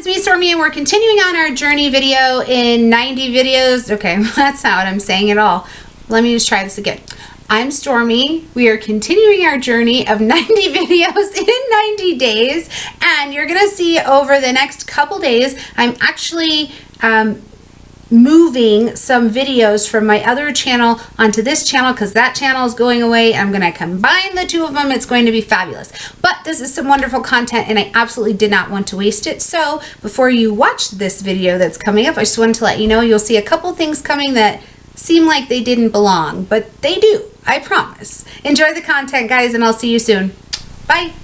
it's me, Stormie, and we're continuing on our journey video in 90 videos. Okay, that's not what I'm saying at all. Let me just try this again. I'm Stormie. We are continuing our journey of 90 videos in 90 days, and you're gonna see over the next couple days, I'm actually moving some videos from my other channel onto this channel because that channel is going away. I'm going to combine the two of them. It's going to be fabulous. But this is some wonderful content and I absolutely did not want to waste it. So before you watch this video that's coming up, I just wanted to let you know you'll see a couple things coming that seem like they didn't belong, but they do. I promise. Enjoy the content, guys, and I'll see you soon. Bye.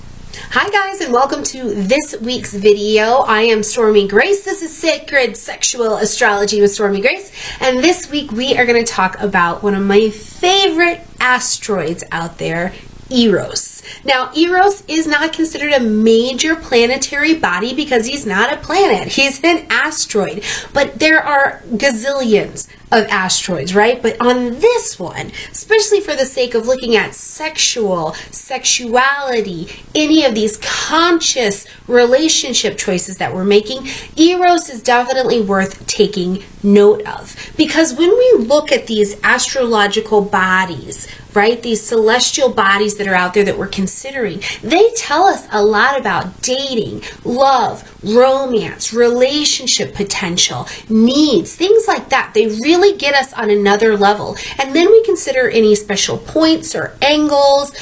Hi guys, and welcome to this week's video. I am Stormie Grace. This is Sacred Sexual Astrology with Stormie Grace, and this week we are going to talk about one of my favorite asteroids out there, Eros. Now, Eros is not considered a major planetary body because he's not a planet. He's an asteroid. But there are gazillions of asteroids, right? But on this one, especially for the sake of looking at sexuality, any of these conscious relationship choices that we're making, Eros is definitely worth taking note of. Because when we look at these astrological bodies, right, these celestial bodies that are out there that we're considering, they tell us a lot about dating, love, romance, relationship potential, needs, things like that. They really get us on another level. And then we consider any special points or angles,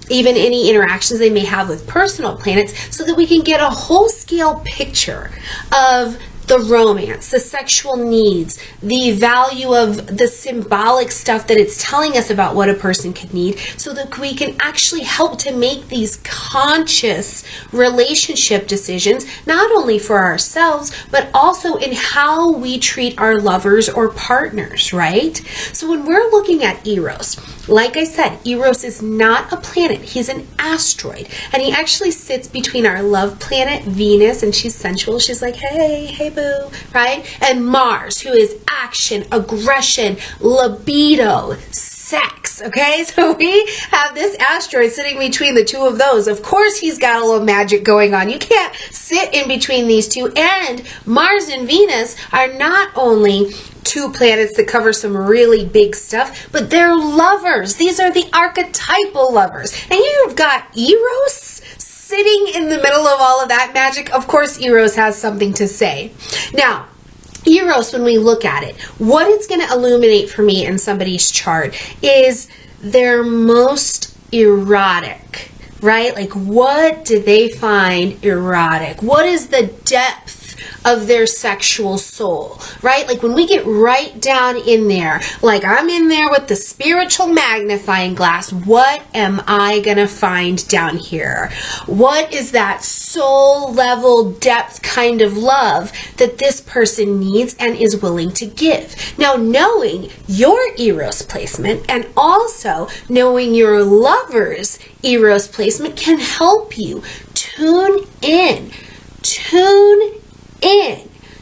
even any interactions they may have with personal planets, so that we can get a whole scale picture of the romance, the sexual needs, the value of the symbolic stuff that it's telling us about what a person could need, so that we can actually help to make these conscious relationship decisions, not only for ourselves, but also in how we treat our lovers or partners, right? So when we're looking at Eros, like I said, Eros is not a planet. He's an asteroid. And he actually sits between our love planet, Venus, and she's sensual. She's like, hey, boo, right? And Mars, who is action, aggression, libido, sex, okay? So we have this asteroid sitting between the two of those. Of course, he's got a little magic going on. You can't sit in between these two. And Mars and Venus are not only two planets that cover some really big stuff, but they're lovers. These are the archetypal lovers. And you've got Eros sitting in the middle of all of that magic. Of course, Eros has something to say. Now, Eros, when we look at it, what it's going to illuminate for me in somebody's chart is their most erotic, right? Like, what do they find erotic? What is the depth of their sexual soul, right? Like when we get right down in there, like I'm in there with the spiritual magnifying glass, what am I gonna find down here? What is that soul level depth kind of love that this person needs and is willing to give? Now, knowing your Eros placement and also knowing your lover's Eros placement can help you tune in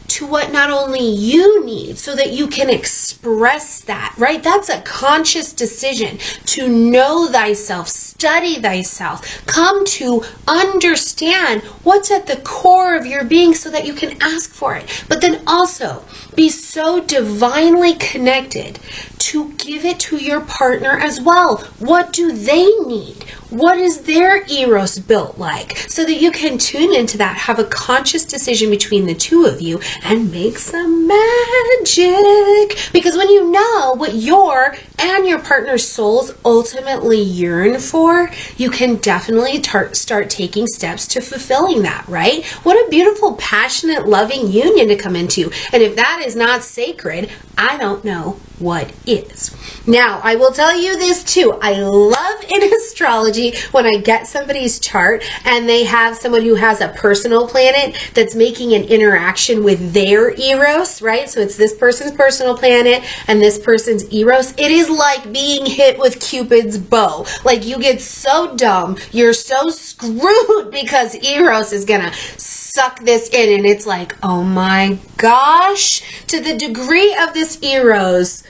to what not only you need so that you can express that, right? That's a conscious decision to know thyself, study thyself, come to understand what's at the core of your being so that you can ask for it. But then also be so divinely connected to give it to your partner as well. What do they need? What is their Eros built like? So that you can tune into that, have a conscious decision between the two of you, and make some magic. Because when you know what your and your partner's souls ultimately yearn for, you can definitely start taking steps to fulfilling that, right? What a beautiful, passionate, loving union to come into. And if that is not sacred, I don't know what is. Now, I will tell you this too. I love in astrology when I get somebody's chart and they have someone who has a personal planet that's making an interaction with their Eros, right? So it's this person's personal planet and this person's Eros. It is like being hit with Cupid's bow. Like you get so dumb, you're so screwed because Eros is gonna suck this in, and it's like, oh my gosh, to the degree of this Eros,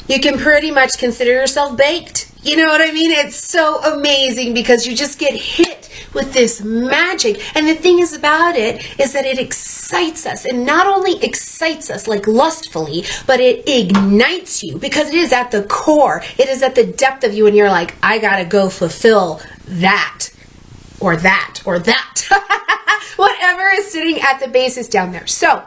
you can pretty much consider yourself baked. You know what I mean? It's so amazing because you just get hit with this magic. And the thing is about it is that it excites us, and not only excites us like lustfully, but it ignites you because it is at the core. It is at the depth of you, and you're like, I gotta go fulfill that or that or that. Whatever is sitting at the basis down there. So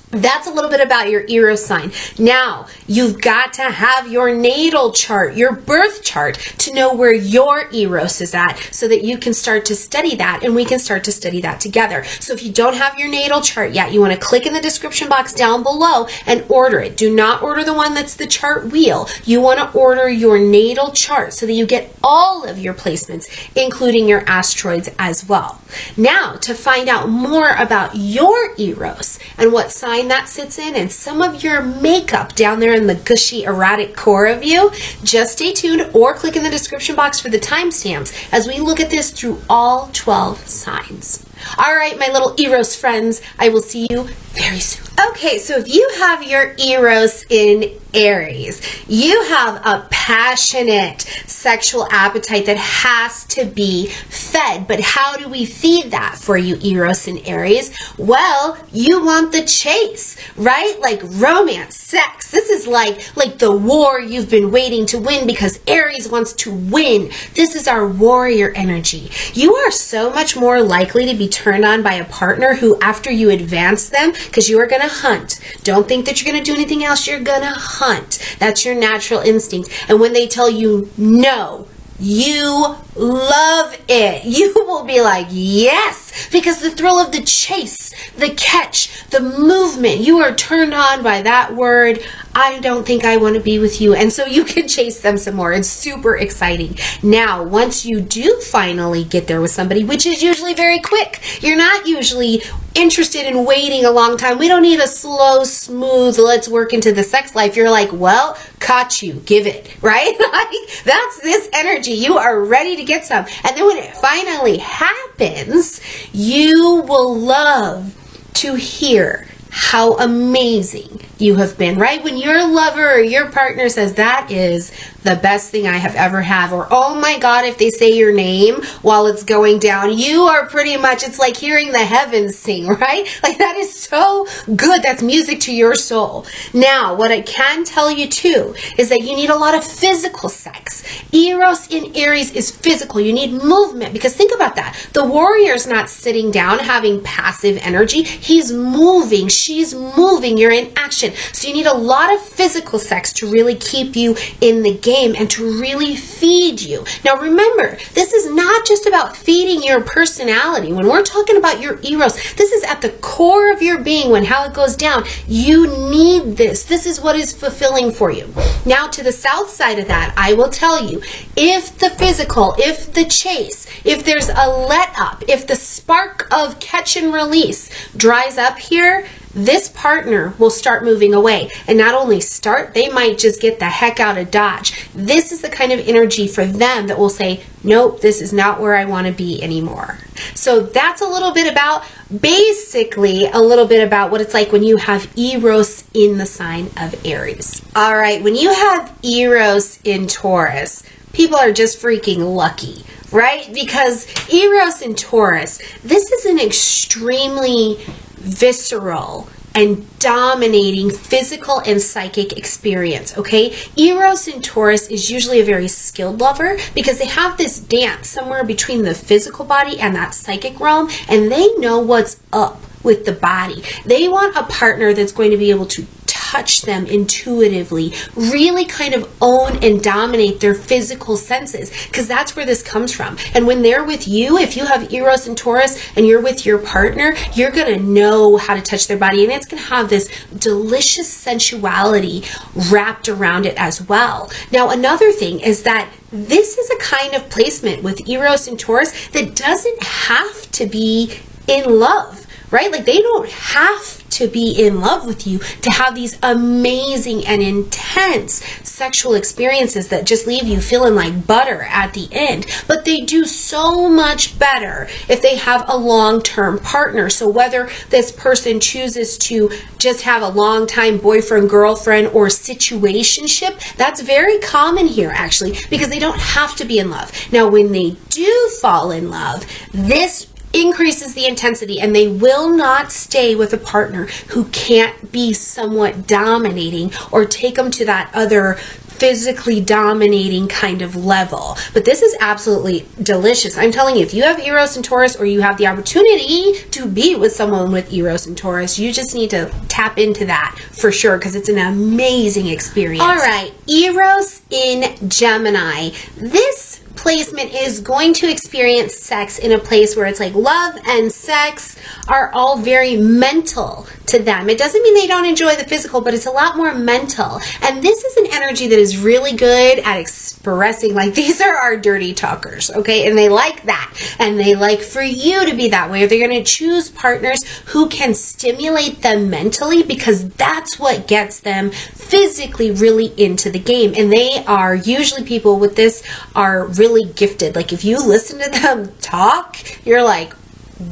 that's a little bit about your Eros sign. Now, you've got to have your natal chart, your birth chart, to know where your Eros is at so that you can start to study that, and we can start to study that together. So if you don't have your natal chart yet, you want to click in the description box down below and order it. Do not order the one that's the chart wheel. You want to order your natal chart so that you get all of your placements, including your asteroids as well. Now, to find out more about your Eros and what sign that sits in and some of your makeup down there in the gushy erratic core of you, just stay tuned or click in the description box for the timestamps as we look at this through all 12 signs. All right, my little Eros friends, I will see you very soon. Okay, so if you have your Eros in Aries, you have a passionate sexual appetite that has to be fed. But how do we feed that for you, Eros in Aries? Well, you want the chase, right? Like romance, sex. This is like the war you've been waiting to win because Aries wants to win. This is our warrior energy. You are so much more likely to be turned on by a partner who, after you advance them, because you are going to hunt. Don't think that you're going to do anything else. You're going to hunt. That's your natural instinct. And when they tell you no, you love it. You will be like, yes, because the thrill of the chase, the catch, the movement, you are turned on by that word. I don't think I want to be with you. And so you can chase them some more. It's super exciting. Now, once you do finally get there with somebody, which is usually very quick, you're not usually interested in waiting a long time. We don't need a slow, smooth, let's work into the sex life. You're like, well, caught you, give it, right? Like, that's this energy. You are ready to get some. And then when it finally happens, you will love to hear how amazing you have been, right? When your lover or your partner says, that is the best thing I have ever had, or oh my God, if they say your name while it's going down, you are pretty much, it's like hearing the heavens sing, right? Like that is so good. That's music to your soul. Now, what I can tell you too is that you need a lot of physical sex. Eros in Aries is physical. You need movement, because think about that. The warrior's not sitting down having passive energy. He's moving. She's moving. You're in action. So you need a lot of physical sex to really keep you in the game and to really feed you. Now remember, this is not just about feeding your personality. When we're talking about your Eros, this is at the core of your being. When how it goes down, you need this. This is what is fulfilling for you. Now to the south side of that, I will tell you, if the physical, if the chase, if there's a let up, if the spark of catch and release dries up here, this partner will start moving away. And not only start, they might just get the heck out of Dodge. This is the kind of energy for them that will say, nope, this is not where I want to be anymore. So that's a little bit about, basically, a little bit about what it's like when you have Eros in the sign of Aries. All right, when you have Eros in Taurus, people are just freaking lucky, right? Because Eros in Taurus, this is an extremely visceral and dominating physical and psychic experience, okay? Eros in Taurus is usually a very skilled lover because they have this dance somewhere between the physical body and that psychic realm, and they know what's up with the body. They want a partner that's going to be able to touch them intuitively, really kind of own and dominate their physical senses, because that's where this comes from. And when they're with you, if you have Eros and Taurus and you're with your partner, you're going to know how to touch their body, and it's going to have this delicious sensuality wrapped around it as well. Now, another thing is that this is a kind of placement with Eros and Taurus that doesn't have to be in love, right? Like they don't have to be in love with you to have these amazing and intense sexual experiences that just leave you feeling like butter at the end. But they do so much better if they have a long-term partner. So whether this person chooses to just have a long-time boyfriend, girlfriend, or situationship, that's very common here actually, because they don't have to be in love. Now, when they do fall in love, this increases the intensity, and they will not stay with a partner who can't be somewhat dominating or take them to that other physically dominating kind of level. But this is absolutely delicious. I'm telling you, if you have Eros and Taurus, or you have the opportunity to be with someone with Eros and Taurus, you just need to tap into that for sure, because it's an amazing experience. All right, Eros in Gemini. This placement is going to experience sex in a place where it's like love and sex are all very mental to them. It doesn't mean they don't enjoy the physical, but it's a lot more mental. And this is an energy that is really good at expressing, like, these are our dirty talkers, okay? And they like that. And they like for you to be that way. They're going to choose partners who can stimulate them mentally, because that's what gets them physically really into the game. And they are usually, people with this are really gifted. Like, if you listen to them talk, you're like,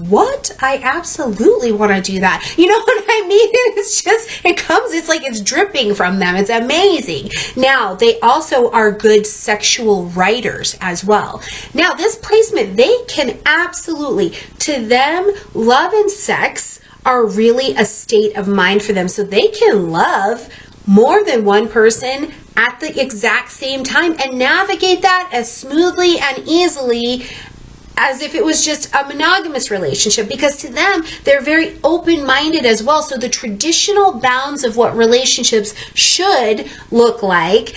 what? I absolutely want to do that. You know what I mean? It's just, it comes, it's like it's dripping from them. It's amazing. Now, they also are good sexual writers as well. Now, this placement, they can absolutely, to them, love and sex are really a state of mind for them. So they can love more than one person at the exact same time and navigate that as smoothly and easily as if it was just a monogamous relationship, because to them, they're very open-minded as well. So the traditional bounds of what relationships should look like,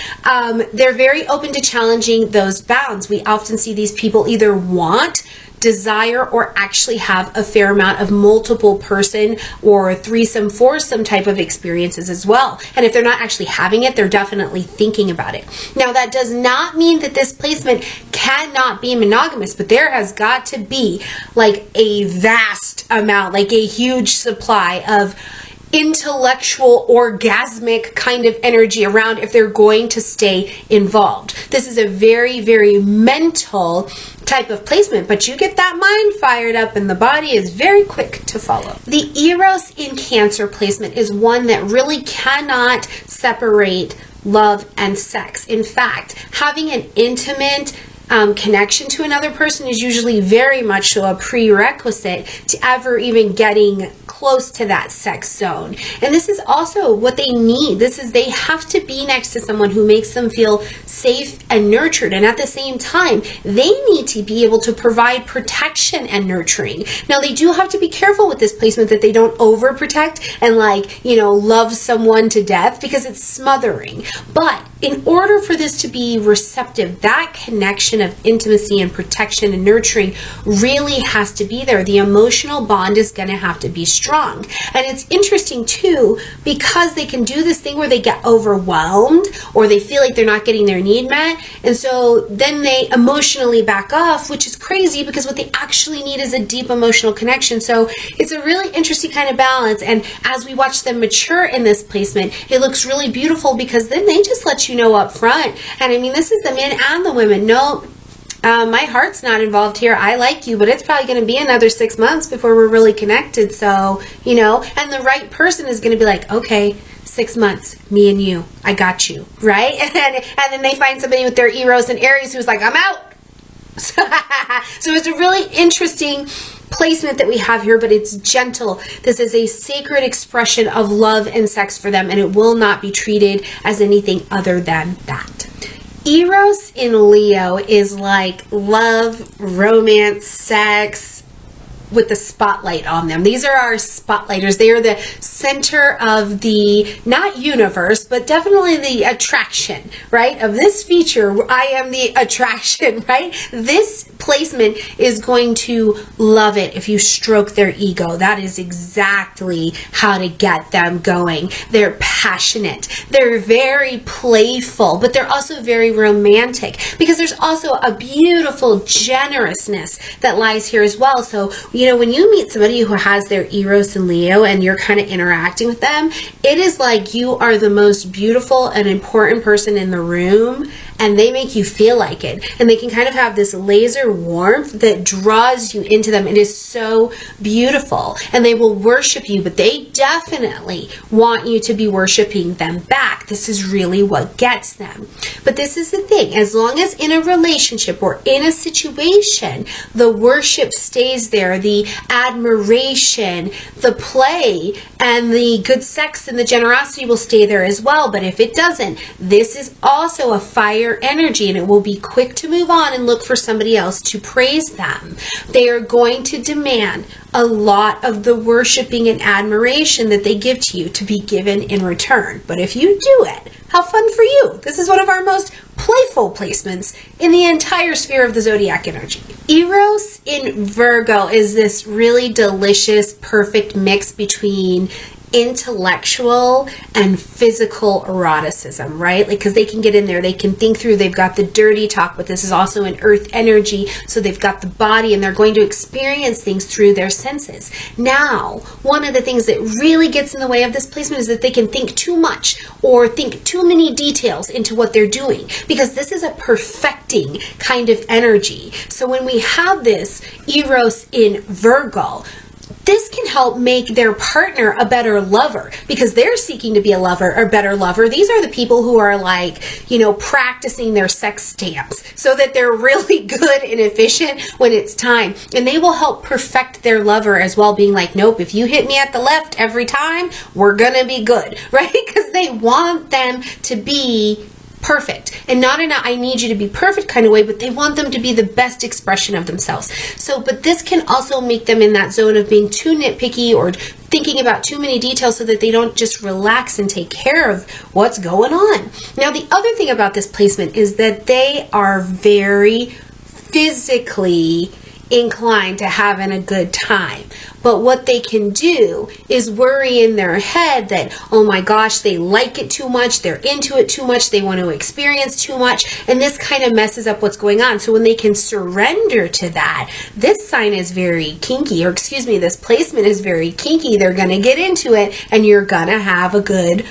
they're very open to challenging those bounds. We often see these people either want, desire, or actually have a fair amount of multiple person or threesome, foursome type of experiences as well. And if they're not actually having it, they're definitely thinking about it. Now, that does not mean that this placement cannot be monogamous, but there has got to be like a vast amount, like a huge supply of intellectual, orgasmic kind of energy around if they're going to stay involved. This is a very, very mental type of placement, but you get that mind fired up and the body is very quick to follow. The Eros in Cancer placement is one that really cannot separate love and sex. In fact, having an intimate connection to another person is usually very much so a prerequisite to ever even getting close to that sex zone. And this is also what they need. They have to be next to someone who makes them feel safe and nurtured. And at the same time, they need to be able to provide protection and nurturing. Now, they do have to be careful with this placement that they don't overprotect and, like, you know, love someone to death, because it's smothering. But in order for this to be receptive, that connection of intimacy and protection and nurturing really has to be there. The emotional bond is going to have to be strong. And it's interesting too, because they can do this thing where they get overwhelmed or they feel like they're not getting their need met, and so then they emotionally back off, which is crazy, because what they actually need is a deep emotional connection. So it's a really interesting kind of balance, and as we watch them mature in this placement, it looks really beautiful, because then they just let you know up front. And I mean, this is the men and the women. No, my heart's not involved here. I like you, but it's probably going to be another 6 months before we're really connected. So, you know, and the right person is going to be like, okay, 6 months, me and you, I got you, right? And then they find somebody with their Eros and Aries who's like, I'm out. So it's a really interesting placement that we have here, but it's gentle. This is a sacred expression of love and sex for them, and it will not be treated as anything other than that. Eros in Leo is like love, romance, sex, with the spotlight on them. These are our spotlighters. They are the center of the, not universe, but definitely the attraction, right? Of this feature, I am the attraction, right? This placement is going to love it if you stroke their ego. That is exactly how to get them going. They're passionate. They're very playful, but they're also very romantic, because there's also a beautiful generousness that lies here as well. So, you know, when you meet somebody who has their Eros and Leo and you're kind of interacting interacting with them, it is like you are the most beautiful and important person in the room, and they make you feel like it. And they can kind of have this laser warmth that draws you into them. It is so beautiful. And they will worship you, but they definitely want you to be worshiping them back. This is really what gets them. But this is the thing. As long as in a relationship or in a situation, the worship stays there, the admiration, the play, and the good sex and the generosity will stay there as well. But if it doesn't, this is also a fire energy, and it will be quick to move on and look for somebody else to praise them. They are going to demand a lot of the worshiping and admiration that they give to you to be given in return. But if you do it, how fun for you. This is one of our most playful placements in the entire sphere of the zodiac energy. Eros in Virgo is this really delicious, perfect mix between intellectual and physical eroticism, right? Like, because they can get in there, they can think through, they've got the dirty talk, but this is also an earth energy, so they've got the body, and they're going to experience things through their senses. Now, one of the things that really gets in the way of this placement is that they can think too much or think too many details into what they're doing, because this is a perfecting kind of energy. So when we have this Eros in Virgo, this can help make their partner a better lover, because they're seeking to be a lover or better lover. These are the people who are like, you know, practicing their sex stamps so that they're really good and efficient when it's time. And they will help perfect their lover as well, being like, nope, if you hit me at the left every time, we're gonna be good, right? Because they want them to be perfect, and not in a I need you to be perfect kind of way, but they want them to be the best expression of themselves. So, but this can also make them in that zone of being too nitpicky or thinking about too many details, so that they don't just relax and take care of what's going on. Now, the other thing about this placement is that they are very physically inclined to having a good time. But what they can do is worry in their head that, oh my gosh, they like it too much, they're into it too much, they want to experience too much, and this kind of messes up what's going on. So when they can surrender to that, this sign is very kinky, or excuse me, this placement is very kinky. They're going to get into it, and you're going to have a good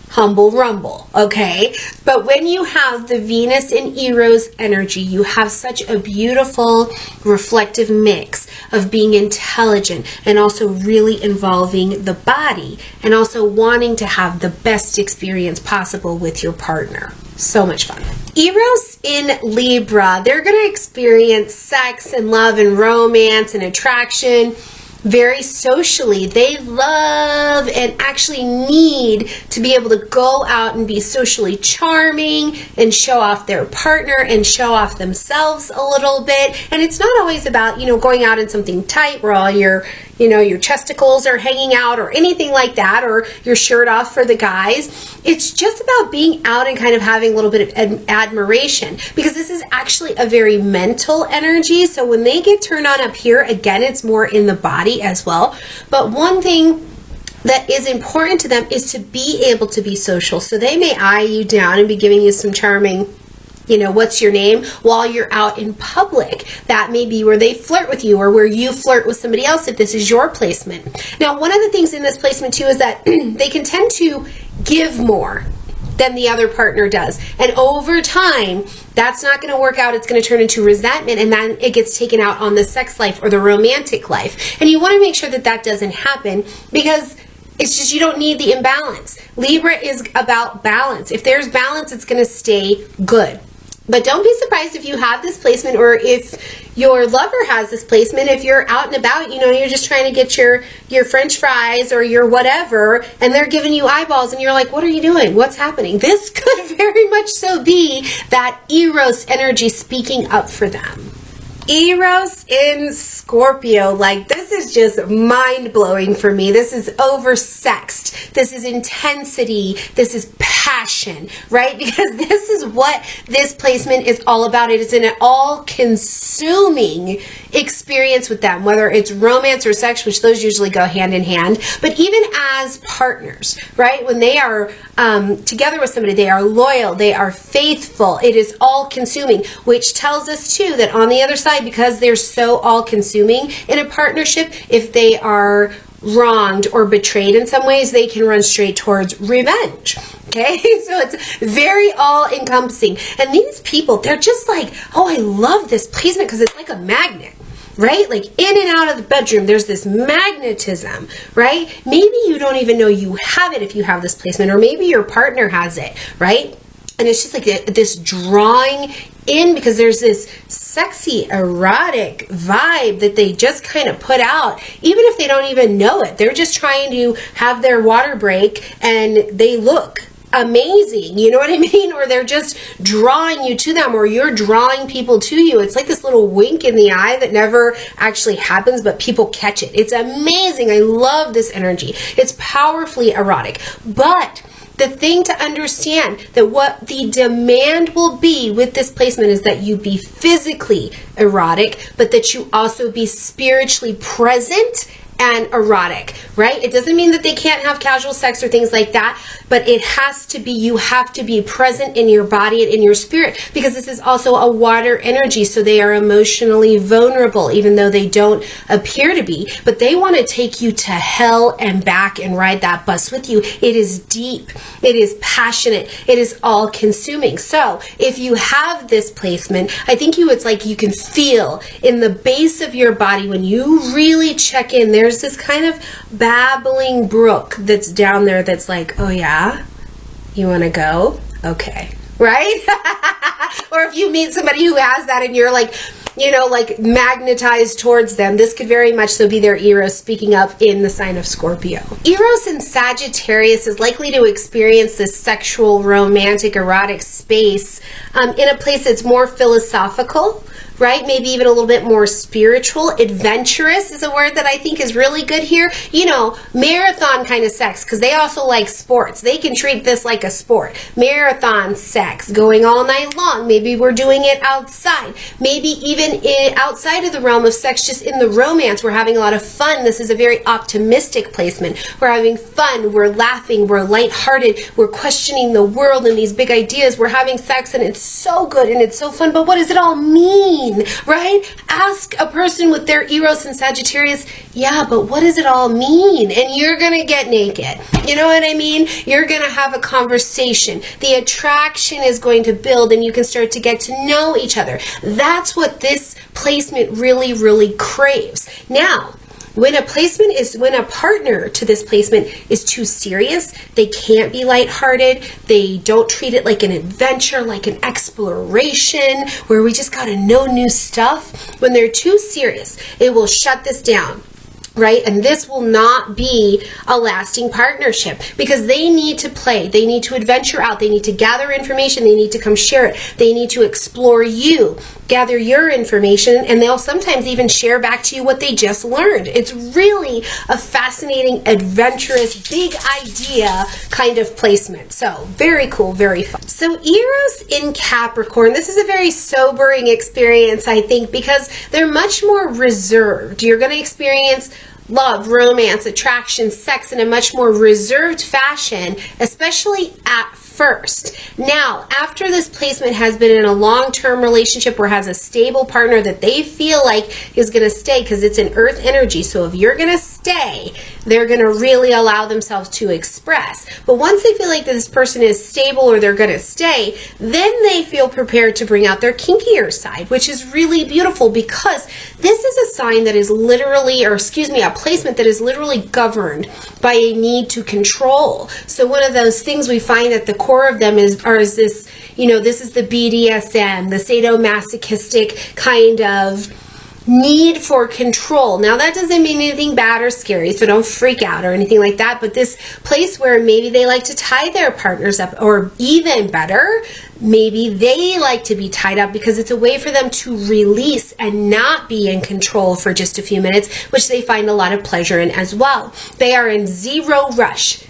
humble rumble, okay? But when you have the Venus and Eros energy, you have such a beautiful reflective mix of being intelligent and also really involving the body, and also wanting to have the best experience possible with your partner. So much fun. Eros in Libra, they're going to experience sex and love and romance and attraction very socially. They love and actually need to be able to go out and be socially charming and show off their partner and show off themselves a little bit. And it's not always about, you know, going out in something tight where all your, you know, your chesticles are hanging out or anything like that, or your shirt off for the guys. It's just about being out and kind of having a little bit of admiration, because this is actually a very mental energy. So when they get turned on up here, again, it's more in the body as well. But one thing that is important to them is to be able to be social. So they may eye you down and be giving you some charming, you know, what's your name, while you're out in public. That may be where they flirt with you, or where you flirt with somebody else if this is your placement. Now, one of the things in this placement too is that they can tend to give more than the other partner does. And over time, that's not going to work out. It's going to turn into resentment, and then it gets taken out on the sex life or the romantic life. And you want to make sure that that doesn't happen, because it's just, you don't need the imbalance. Libra is about balance. If there's balance, it's going to stay good. But don't be surprised if you have this placement, or if your lover has this placement, if you're out and about, you know, you're just trying to get your French fries or your whatever, and they're giving you eyeballs, and you're like, what are you doing? What's happening? This could very much so be that Eros energy speaking up for them. Eros in Scorpio, like, this is just mind-blowing for me. This is oversexed. This is intensity. This is passion, right? Because this is what this placement is all about. It is an all-consuming experience with them, whether it's romance or sex, which those usually go hand in hand, but even as partners, right? When they are together with somebody, they are loyal, they are faithful. It is all-consuming, which tells us too that on the other side, because they're so all-consuming in a partnership, if they are wronged or betrayed in some ways, they can run straight towards revenge. Okay, so it's very all-encompassing. And these people, they're just like, oh, I love this placement because it's like a magnet, right? Like in and out of the bedroom, there's this magnetism, right? Maybe you don't even know you have it if you have this placement, or maybe your partner has it, right? And it's just like this drawing in, because there's this sexy, erotic vibe that they just kind of put out, even if they don't even know it. They're just trying to have their water break and they look amazing, you know what I mean? Or they're just drawing you to them, or you're drawing people to you. It's like this little wink in the eye that never actually happens, but people catch it. It's amazing. I love this energy. It's powerfully erotic. But the thing to understand, that what the demand will be with this placement is that you be physically erotic, but that you also be spiritually present and erotic, right? It doesn't mean that they can't have casual sex or things like that, but it has to be, you have to be present in your body and in your spirit, because this is also a water energy, so they are emotionally vulnerable, even though they don't appear to be, but they want to take you to hell and back and ride that bus with you. It is deep, it is passionate, it is all-consuming. So if you have this placement, I think it's like you can feel in the base of your body when you really check in, there's this kind of babbling brook that's down there that's like, oh yeah, you want to go? Okay, right? Or if you meet somebody who has that and you're like, you know, like magnetized towards them, this could very much so be their Eros speaking up in the sign of Scorpio. Eros in Sagittarius is likely to experience this sexual, romantic, erotic space in a place that's more philosophical, right? Maybe even a little bit more spiritual. Adventurous is a word that I think is really good here. You know, marathon kind of sex, because they also like sports. They can treat this like a sport. Marathon sex, going all night long. Maybe we're doing it outside. Maybe even outside of the realm of sex, just in the romance, we're having a lot of fun. This is a very optimistic placement. We're having fun. We're laughing. We're lighthearted. We're questioning the world and these big ideas. We're having sex, and it's so good and it's so fun. But what does it all mean? Right? Ask a person with their Eros and Sagittarius, yeah, but what does it all mean? And you're going to get naked. You know what I mean? You're going to have a conversation. The attraction is going to build, and you can start to get to know each other. That's what this placement really, really craves. Now, when a partner to this placement is too serious, they can't be lighthearted, they don't treat it like an adventure, like an exploration, where we just gotta know new stuff. When they're too serious, it will shut this down. Right? And this will not be a lasting partnership, because they need to play, they need to adventure out, they need to gather information, they need to come share it, they need to explore you, gather your information, and they'll sometimes even share back to you what they just learned. It's really a fascinating, adventurous, big idea kind of placement. So very cool, very fun. So Eros in Capricorn, this is a very sobering experience, I think, because they're much more reserved. You're going to experience love, romance, attraction, sex in a much more reserved fashion, especially at first. Now, after this placement has been in a long-term relationship or has a stable partner that they feel like is going to stay, because it's an earth energy, so if you're going to stay, they're going to really allow themselves to express. But once they feel like this person is stable or they're going to stay, then they feel prepared to bring out their kinkier side, which is really beautiful, because this is a sign that is literally, or excuse me, a placement that is literally governed by a need to control. So one of those things we find at the core of them is this, you know, this is the BDSM, the sadomasochistic kind of need for control. Now, that doesn't mean anything bad or scary, so don't freak out or anything like that, but this place where maybe they like to tie their partners up, or even better, maybe they like to be tied up because it's a way for them to release and not be in control for just a few minutes, which they find a lot of pleasure in as well. They are in zero rush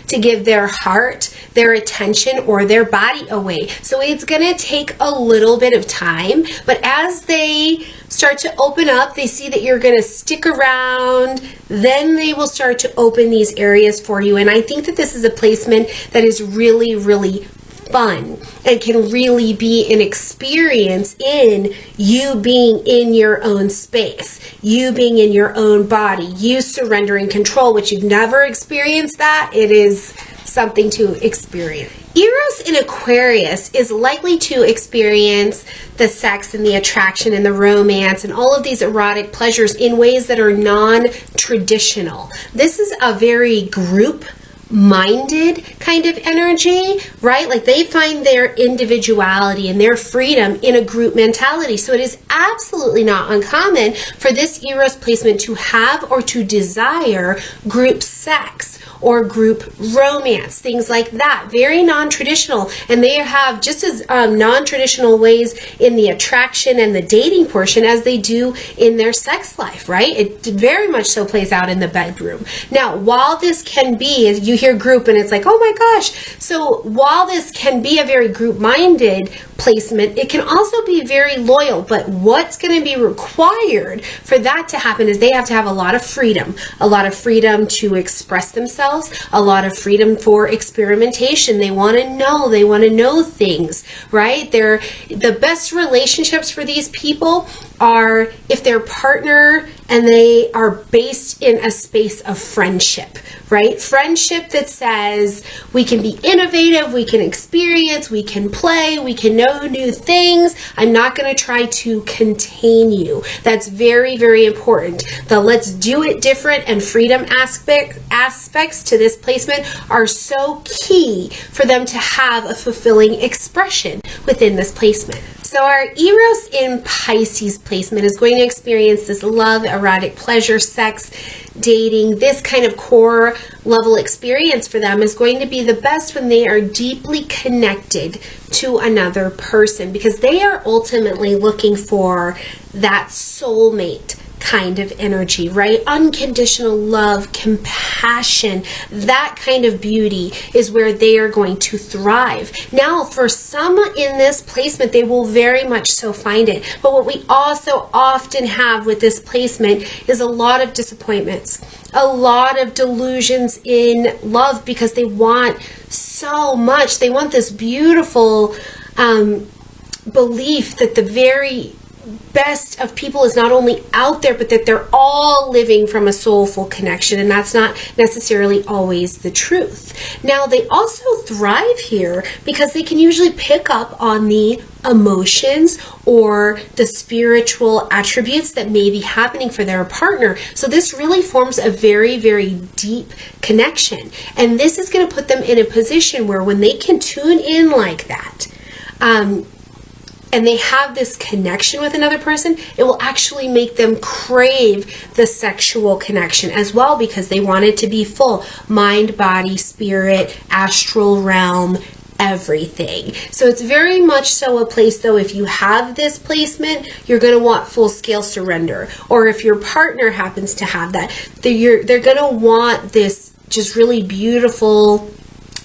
to give their heart, their attention, or their body away. So it's going to take a little bit of time, but as they start to open up, they see that you're going to stick around, then they will start to open these areas for you. And I think that this is a placement that is really, really fun and can really be an experience in you being in your own space, you being in your own body, you surrendering control, which you've never experienced that. It is something to experience. Eros in Aquarius is likely to experience the sex and the attraction and the romance and all of these erotic pleasures in ways that are non-traditional. This is a very group-minded kind of energy, right? Like they find their individuality and their freedom in a group mentality. So it is absolutely not uncommon for this Eros placement to have or to desire group sex or group romance, things like that. Very non-traditional, and they have just as non-traditional ways in the attraction and the dating portion as they do in their sex life, right? It very much so plays out in the bedroom. Now, while this can be, as you hear group and it's like, oh my gosh, so while this can be a very group-minded placement, it can also be very loyal, but what's going to be required for that to happen is they have to have a lot of freedom to express themselves, a lot of freedom for experimentation. They want to know things, right? The best relationships for these people are if their partner and they are based in a space of friendship, right? Friendship that says we can be innovative, we can experience, we can play, we can know new things. I'm not going to try to contain you. That's very, very important. The let's do it different and freedom aspects to this placement are so key for them to have a fulfilling expression within this placement. So our Eros in Pisces placement is going to experience this love, erotic pleasure, sex, dating. This kind of core level experience for them is going to be the best when they are deeply connected to another person, because they are ultimately looking for that soulmate kind of energy, right? Unconditional love, compassion, that kind of beauty is where they are going to thrive. Now, for some in this placement, they will very much so find it. But what we also often have with this placement is a lot of disappointments, a lot of delusions in love, because they want so much. They want this beautiful belief that the very best of people is not only out there, but that they're all living from a soulful connection, and that's not necessarily always the truth. Now, they also thrive here because they can usually pick up on the emotions or the spiritual attributes that may be happening for their partner. So this really forms a very, very deep connection, and this is going to put them in a position where when they can tune in like that, and they have this connection with another person, it will actually make them crave the sexual connection as well, because they want it to be full. Mind, body, spirit, astral realm, everything. So it's very much so a place, though, if you have this placement, you're going to want full-scale surrender. Or if your partner happens to have that, they're going to want this just really beautiful,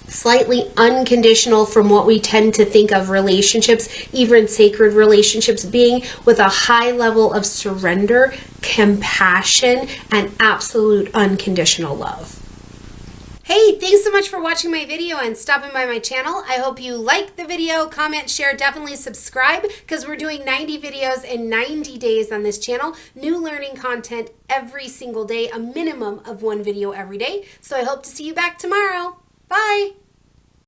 slightly unconditional, from what we tend to think of relationships, even sacred relationships, being with a high level of surrender, compassion, and absolute unconditional love. Hey, thanks so much for watching my video and stopping by my channel. I hope you like the video, comment, share, definitely subscribe, because we're doing 90 videos in 90 days on this channel. New learning content every single day, a minimum of one video every day. So I hope to see you back tomorrow. Bye.